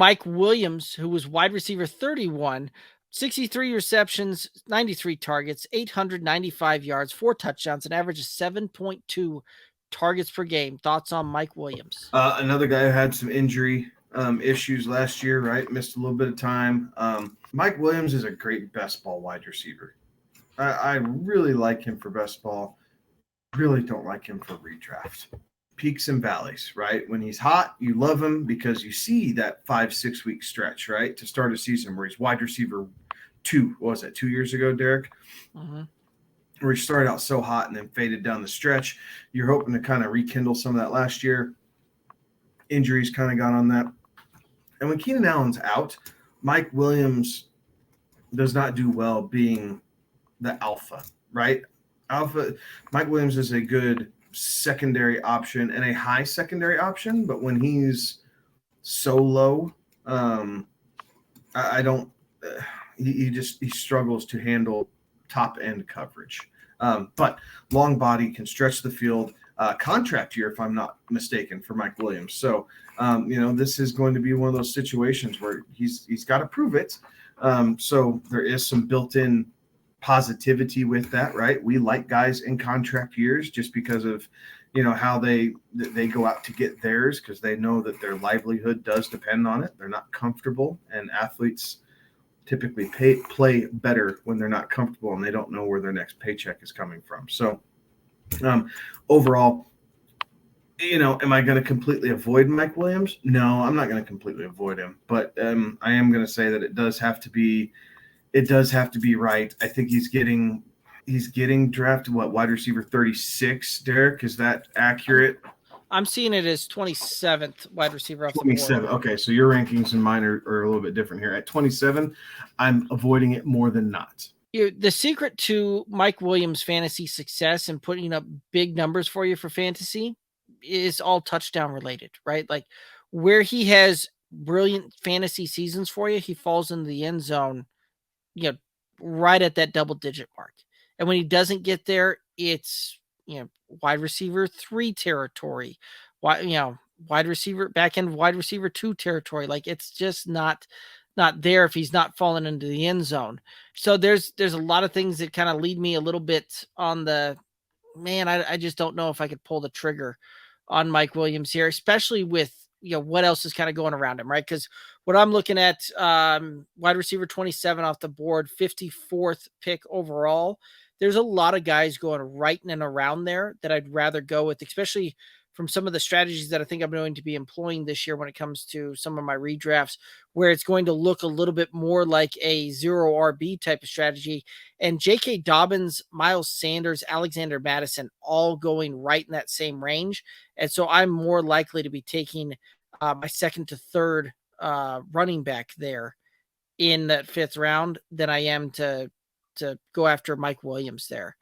Mike Williams, who was wide receiver 31, 63 receptions, 93 targets, 895 yards, 4 touchdowns, an average of 7.2 targets per game. Thoughts on Mike Williams? Another guy who had some injury issues last year, right? Missed a little bit of time. Mike Williams is a great best ball wide receiver. I really like him for best ball. Really don't like him for redraft. Peaks and valleys, right? When he's hot, you love him because you see that 5-6 week stretch, right? To start a season where he's wide receiver 2. What was that, 2 years ago, Derek? Mm-hmm. Where he started out so hot and then faded down the stretch. You're hoping to kind of rekindle some of that last year. Injuries kind of got on that. And when Keenan Allen's out, Mike Williams does not do well being the alpha, right? Mike Williams is a good secondary option and a high secondary option, but when he's so low, I don't. He struggles to handle top end coverage. But long body can stretch the field. Contract year, if I'm not mistaken, for Mike Williams. So this is going to be one of those situations where he's got to prove it. So there is some built-in positivity with that, right? We like guys in contract years just because of how they go out to get theirs, because they know that their livelihood does depend on it. They're not comfortable, and athletes typically play better when they're not comfortable and they don't know where their next paycheck is coming from. So overall, am I going to completely avoid Mike Williams? No, I'm not going to completely avoid him, but I am going to say that it does have to be right. I think he's getting drafted, wide receiver 36, Derek? Is that accurate? I'm seeing it as 27th wide receiver off 27. the board. Okay, so your rankings and mine are a little bit different here. At 27, I'm avoiding it more than not. The secret to Mike Williams' fantasy success and putting up big numbers for you for fantasy is all touchdown related, right? Like where he has brilliant fantasy seasons for you, he falls into the end zone, right at that double digit mark. And when he doesn't get there, it's, wide receiver 3 territory, wide receiver, back end wide receiver 2 territory. Like it's just not there if he's not falling into the end zone. So there's a lot of things that kind of lead me a little bit on the, man, I just don't know if I could pull the trigger on Mike Williams here, especially with, what else is kind of going around him, right? Because what I'm looking at, wide receiver 27 off the board, 54th pick overall. There's a lot of guys going right in and around there that I'd rather go with, especially from some of the strategies that I think I'm going to be employing this year when it comes to some of my redrafts, where it's going to look a little bit more like a 0 RB type of strategy. And J.K. Dobbins, Miles Sanders, Alexander Mattison, all going right in that same range. And so I'm more likely to be taking my second to third running back there in that 5th round than I am to go after Mike Williams there.